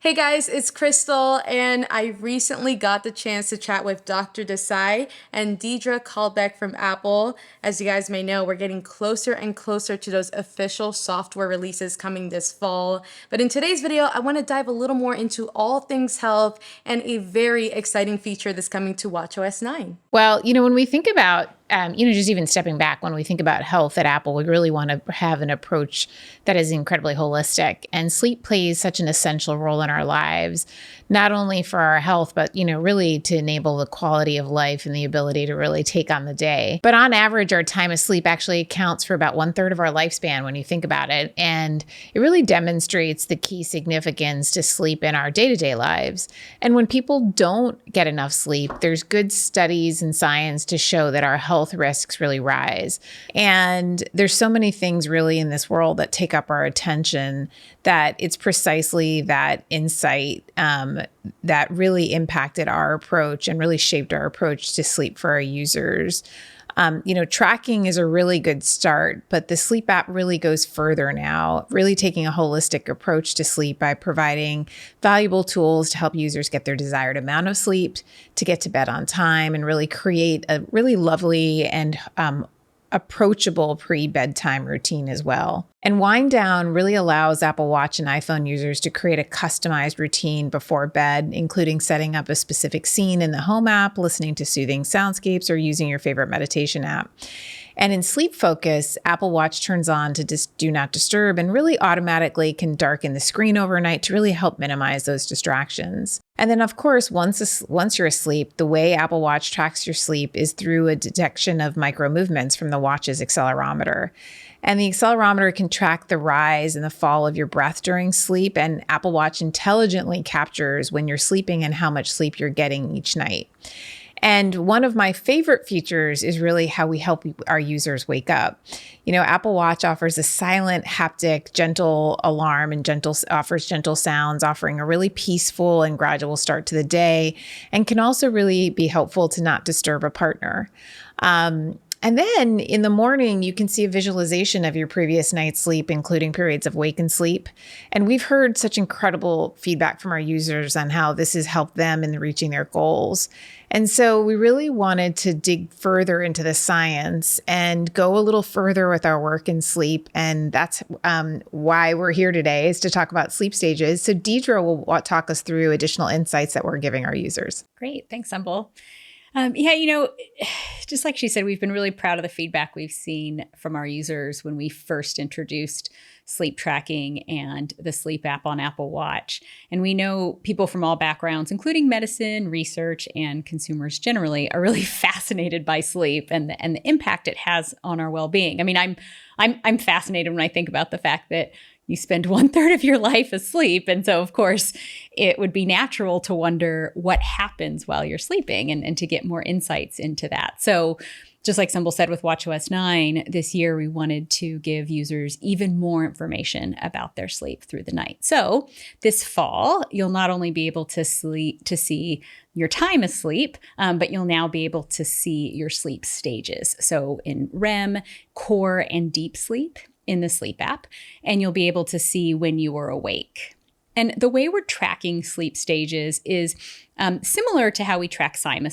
Hey guys, it's Krystal, and I recently got the chance to chat with Dr. Desai and Deidre Caldbeck from Apple. As you guys may know, we're getting closer and closer to those official software releases coming this fall. But in today's video, I want to dive a little more into all things health and a very exciting feature that's coming to watchOS 9. Well, when we think about, just even stepping back, when we think about health at Apple, we really want to have an approach that is incredibly holistic. And sleep plays such an essential role in our lives, not only for our health, but, really to enable the quality of life and the ability to really take on the day. But on average, our time of sleep actually accounts for about 1/3 of our lifespan when you think about it. And it really demonstrates the key significance to sleep in our day-to-day lives. And when people don't get enough sleep, there's good studies and science to show that our health risks really rise. And there's so many things really in this world that take up our attention that it's precisely that insight that really impacted our approach and really shaped our approach to sleep for our users. Tracking is a really good start, but the sleep app really goes further now, really taking a holistic approach to sleep by providing valuable tools to help users get their desired amount of sleep, to get to bed on time, and really create a really lovely and approachable pre-bedtime routine as well. And Wind Down really allows Apple Watch and iPhone users to create a customized routine before bed, including setting up a specific scene in the Home app, listening to soothing soundscapes, or using your favorite meditation app. And in Sleep Focus, Apple Watch turns on to Do Not Disturb and really automatically can darken the screen overnight to really help minimize those distractions. And then, of course, once you're asleep, the way Apple Watch tracks your sleep is through a detection of micro movements from the watch's accelerometer. And the accelerometer can track the rise and the fall of your breath during sleep, and Apple Watch intelligently captures when you're sleeping and how much sleep you're getting each night. And one of my favorite features is really how we help our users wake up. Apple Watch offers a silent, haptic, gentle alarm and offers gentle sounds, offering a really peaceful and gradual start to the day, and can also really be helpful to not disturb a partner. And then in the morning, you can see a visualization of your previous night's sleep, including periods of wake and sleep. And we've heard such incredible feedback from our users on how this has helped them in reaching their goals. And so we really wanted to dig further into the science and go a little further with our work in sleep. And that's why we're here today, is to talk about sleep stages. So Deidre will talk us through additional insights that we're giving our users. Great. Thanks, Sumbul. Just like she said, we've been really proud of the feedback we've seen from our users when we first introduced sleep tracking and the sleep app on Apple Watch. And we know people from all backgrounds, including medicine, research, and consumers generally, are really fascinated by sleep and the impact it has on our well-being. I mean, I'm fascinated when I think about the fact that you spend 1/3 of your life asleep. And so, of course, it would be natural to wonder what happens while you're sleeping and to get more insights into that. So just like Sumbul said with watchOS 9, this year we wanted to give users even more information about their sleep through the night. So this fall, you'll not only be able to see your time asleep, but you'll now be able to see your sleep stages. So in REM, core, and deep sleep in the sleep app, and you'll be able to see when you are awake. And the way we're tracking sleep stages is similar to how we track time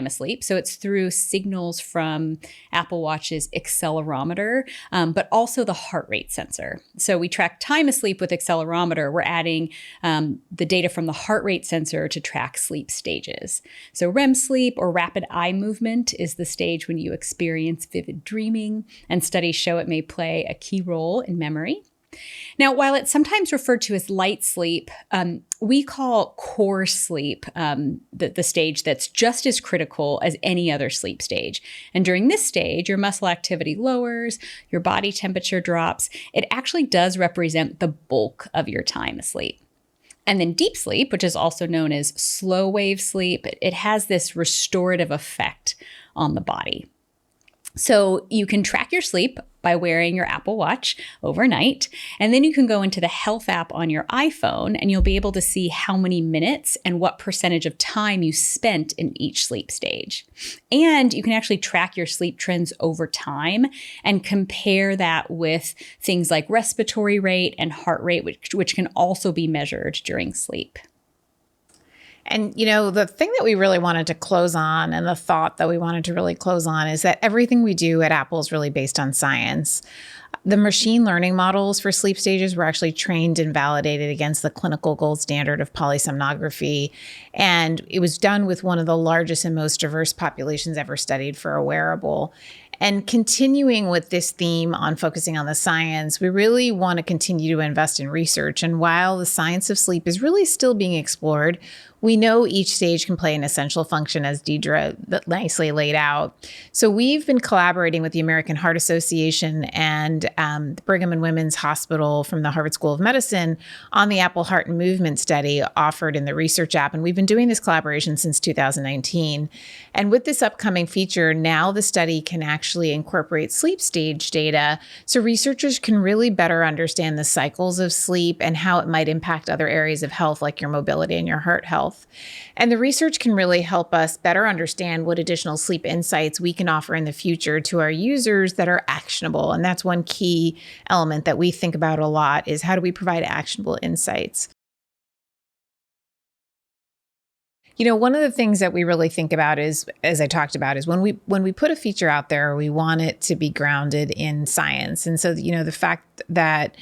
asleep. So it's through signals from Apple Watch's accelerometer, but also the heart rate sensor. So we track time asleep with accelerometer. We're adding the data from the heart rate sensor to track sleep stages. So REM sleep, or rapid eye movement, is the stage when you experience vivid dreaming, and studies show it may play a key role in memory. Now, while it's sometimes referred to as light sleep, we call core sleep the stage that's just as critical as any other sleep stage. And during this stage, your muscle activity lowers, your body temperature drops. It actually does represent the bulk of your time asleep. And then deep sleep, which is also known as slow wave sleep, it has this restorative effect on the body. So you can track your sleep by wearing your Apple Watch overnight. And then you can go into the health app on your iPhone and you'll be able to see how many minutes and what percentage of time you spent in each sleep stage. And you can actually track your sleep trends over time and compare that with things like respiratory rate and heart rate, which can also be measured during sleep. And, the thing that we really wanted to close on and the thought that we wanted to really close on is that everything we do at Apple is really based on science. The machine learning models for sleep stages were actually trained and validated against the clinical gold standard of polysomnography. And it was done with one of the largest and most diverse populations ever studied for a wearable. And continuing with this theme on focusing on the science, we really want to continue to invest in research. And while the science of sleep is really still being explored, we know each stage can play an essential function, as Deidre nicely laid out. So we've been collaborating with the American Heart Association and the Brigham and Women's Hospital from the Harvard School of Medicine on the Apple Heart and Movement study offered in the research app. And we've been doing this collaboration since 2019. And with this upcoming feature, now the study can actually incorporate sleep stage data so researchers can really better understand the cycles of sleep and how it might impact other areas of health like your mobility and your heart health. And the research can really help us better understand what additional sleep insights we can offer in the future to our users that are actionable. And that's one key element that we think about a lot is how do we provide actionable insights? One of the things that we really think about is, as I talked about, is when we put a feature out there, we want it to be grounded in science. And so, the fact that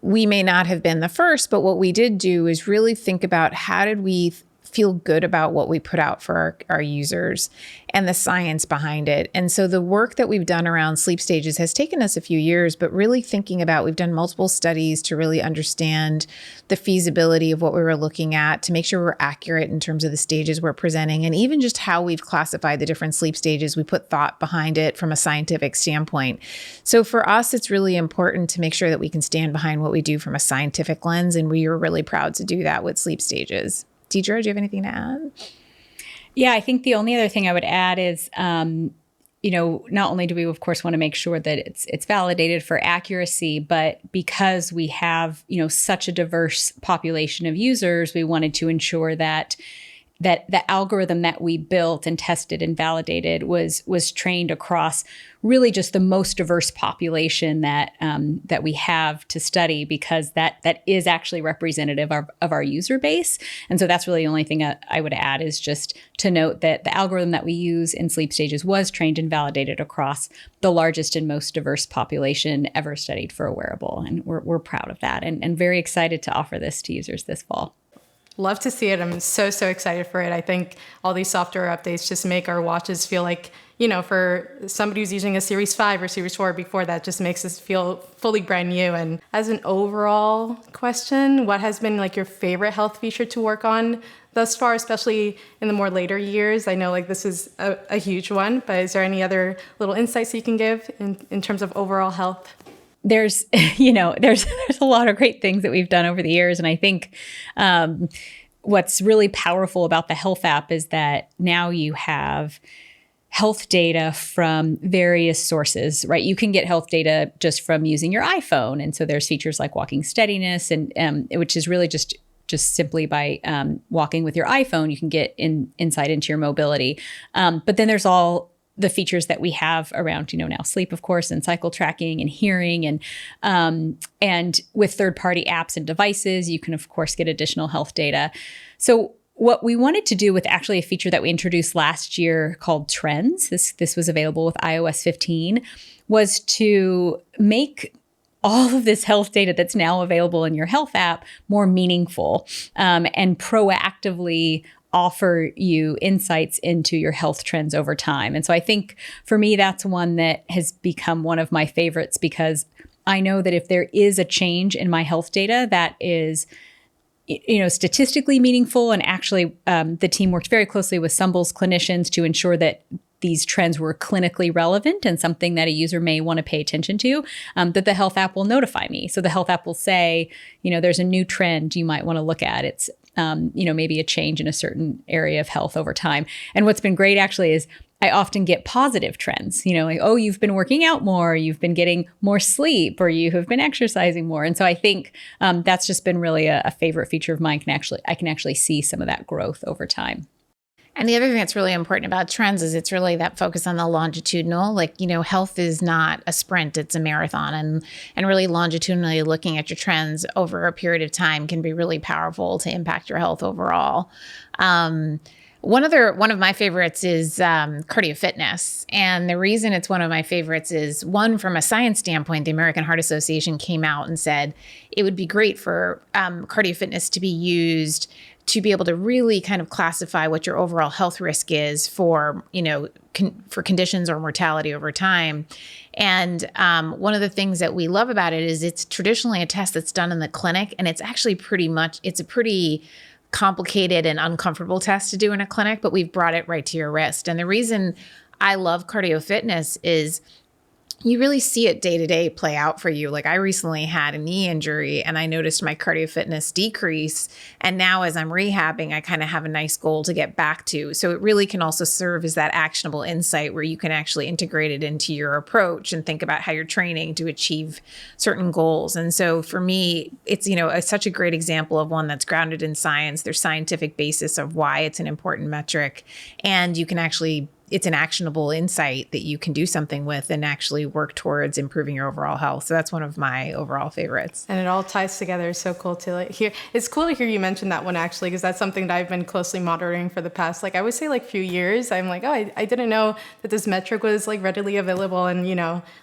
we may not have been the first, but what we did do is really think about how did we feel good about what we put out for our users and the science behind it. And so the work that we've done around sleep stages has taken us a few years, but really thinking about, we've done multiple studies to really understand the feasibility of what we were looking at, to make sure we're accurate in terms of the stages we're presenting, and even just how we've classified the different sleep stages. We put thought behind it from a scientific standpoint. So for us, it's really important to make sure that we can stand behind what we do from a scientific lens, and we are really proud to do that with sleep stages. Deidre, do you have anything to add? Yeah, I think the only other thing I would add is, not only do we, of course, want to make sure that it's validated for accuracy, but because we have, such a diverse population of users, we wanted to ensure that the algorithm that we built and tested and validated was trained across really just the most diverse population that we have to study, because that is actually representative of our user base. And so that's really the only thing I would add, is just to note that the algorithm that we use in sleep stages was trained and validated across the largest and most diverse population ever studied for a wearable. And we're proud of that and very excited to offer this to users this fall. Love to see it. I'm so excited for it. I think all these software updates just make our watches feel like, for somebody who's using a Series 5 or Series 4 before, that just makes us feel fully brand new. And as an overall question, what has been like your favorite health feature to work on thus far, especially in the more later years? I know this is a huge one, but is there any other little insights you can give in terms of overall health? There's a lot of great things that we've done over the years. And I think what's really powerful about the health app is that now you have health data from various sources, right? You can get health data just from using your iPhone. And so there's features like walking steadiness, and which is really just simply by walking with your iPhone, you can get insight into your mobility. But then there's all the features that we have around, now sleep, of course, and cycle tracking and hearing, and with third-party apps and devices, you can, of course, get additional health data. So what we wanted to do with actually a feature that we introduced last year called Trends, this was available with iOS 15, was to make all of this health data that's now available in your health app more meaningful, and proactively offer you insights into your health trends over time. And so I think for me, that's one that has become one of my favorites, because I know that if there is a change in my health data that is statistically meaningful, and actually the team worked very closely with Sumbul's clinicians to ensure that these trends were clinically relevant and something that a user may want to pay attention to, that the health app will notify me. So the health app will say, there's a new trend you might want to look at. It's, maybe a change in a certain area of health over time. And what's been great actually is I often get positive trends, like, oh, you've been working out more, you've been getting more sleep, or you have been exercising more. And so I think that's just been really a favorite feature of mine. I can actually see some of that growth over time. And the other thing that's really important about trends is it's really that focus on the longitudinal. Like, health is not a sprint, it's a marathon. And really longitudinally looking at your trends over a period of time can be really powerful to impact your health overall. One of my favorites is cardio fitness. And the reason it's one of my favorites is, one, from a science standpoint, the American Heart Association came out and said it would be great for cardio fitness to be used to be able to really kind of classify what your overall health risk is for, for conditions or mortality over time. And one of the things that we love about it is it's traditionally a test that's done in the clinic, and it's actually it's a pretty complicated and uncomfortable test to do in a clinic, but we've brought it right to your wrist. And the reason I love cardio fitness is you really see it day to day play out for you. Like, I recently had a knee injury and I noticed my cardio fitness decrease. And now as I'm rehabbing, I kind of have a nice goal to get back to. So it really can also serve as that actionable insight where you can actually integrate it into your approach and think about how you're training to achieve certain goals. And so for me, it's, such a great example of one that's grounded in science. There's scientific basis of why it's an important metric. And you can actually it's an actionable insight that you can do something with and actually work towards improving your overall health. So that's one of my overall favorites. And it all ties together. It's so cool to hear. It's cool to hear you mention that one, actually, because that's something that I've been closely monitoring for the past, I would say few years. I'm like, oh, I didn't know that this metric was readily available. And,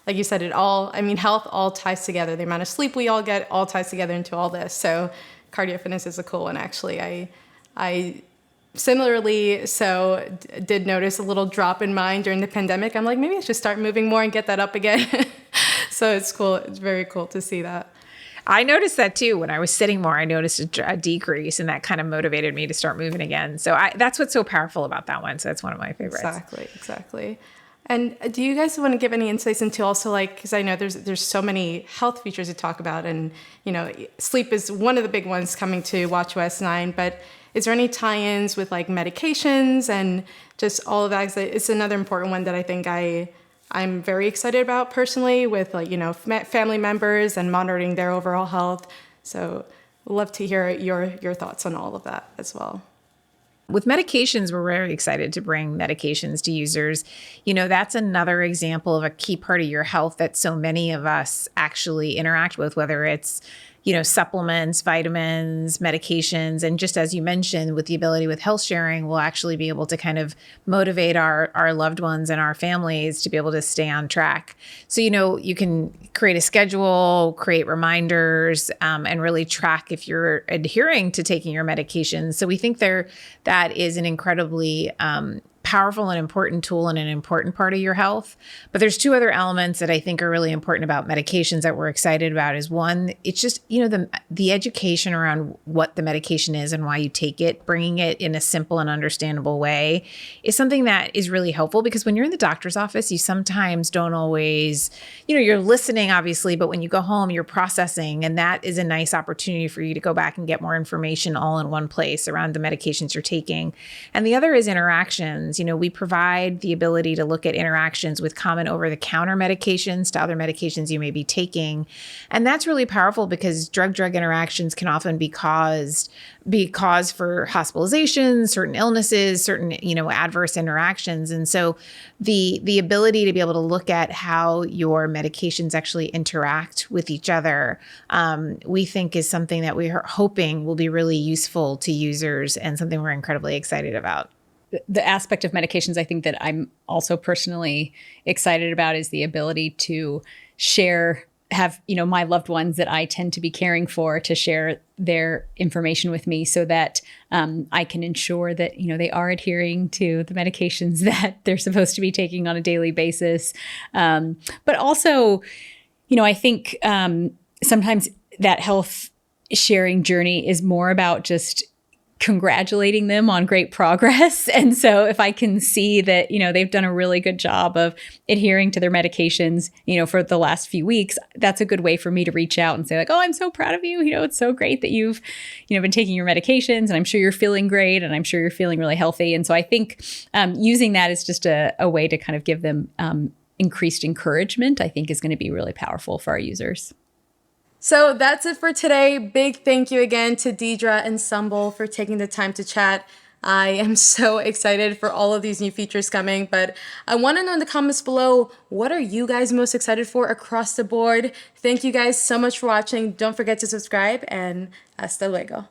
like you said, health all ties together. The amount of sleep we all get all ties together into all this. So cardio fitness is a cool one, actually. I similarly, did notice a little drop in mine during the pandemic. I'm like, maybe I should start moving more and get that up again. So it's cool. It's very cool to see that. I noticed that too. When I was sitting more, I noticed a decrease, and that kind of motivated me to start moving again. So that's what's so powerful about that one. So that's one of my favorites. Exactly. And do you guys want to give any insights into also, because I know there's so many health features to talk about, and sleep is one of the big ones coming to WatchOS 9, but is there any tie-ins with medications and just all of that? It's another important one that I think I'm very excited about personally, with family members and monitoring their overall health. So I'd love to hear your thoughts on all of that as well. With medications, we're very excited to bring medications to users. That's another example of a key part of your health that so many of us actually interact with, whether it's supplements, vitamins, medications. And just as you mentioned, with the ability with health sharing, we'll actually be able to kind of motivate our loved ones and our families to be able to stay on track. So, you can create a schedule, create reminders, and really track if you're adhering to taking your medications. So we think that is an incredibly powerful and important tool and an important part of your health. But there's two other elements that I think are really important about medications that we're excited about. Is one, it's just, the education around what the medication is and why you take it, bringing it in a simple and understandable way is something that is really helpful, because when you're in the doctor's office, you sometimes don't always, you're listening obviously, but when you go home, you're processing, and that is a nice opportunity for you to go back and get more information all in one place around the medications you're taking. And the other is interactions. We provide the ability to look at interactions with common over-the-counter medications to other medications you may be taking. And that's really powerful because drug-drug interactions can often be cause for hospitalizations, certain illnesses, certain, adverse interactions. And so the ability to be able to look at how your medications actually interact with each other, we think is something that we are hoping will be really useful to users and something we're incredibly excited about. The aspect of medications I think that I'm also personally excited about is the ability to have my loved ones that I tend to be caring for to share their information with me, so that I can ensure that they are adhering to the medications that they're supposed to be taking on a daily basis. But also, I think sometimes that health sharing journey is more about just congratulating them on great progress. And so if I can see that, they've done a really good job of adhering to their medications, for the last few weeks, that's a good way for me to reach out and say like, oh, I'm so proud of you. It's so great that you've, been taking your medications, and I'm sure you're feeling great, and I'm sure you're feeling really healthy. And so I think using that is just a way to kind of give them increased encouragement, I think is going to be really powerful for our users. So that's it for today. Big thank you again to Deidre and Sumbul for taking the time to chat. I am so excited for all of these new features coming, but I want to know in the comments below, what are you guys most excited for across the board? Thank you guys so much for watching. Don't forget to subscribe, and hasta luego.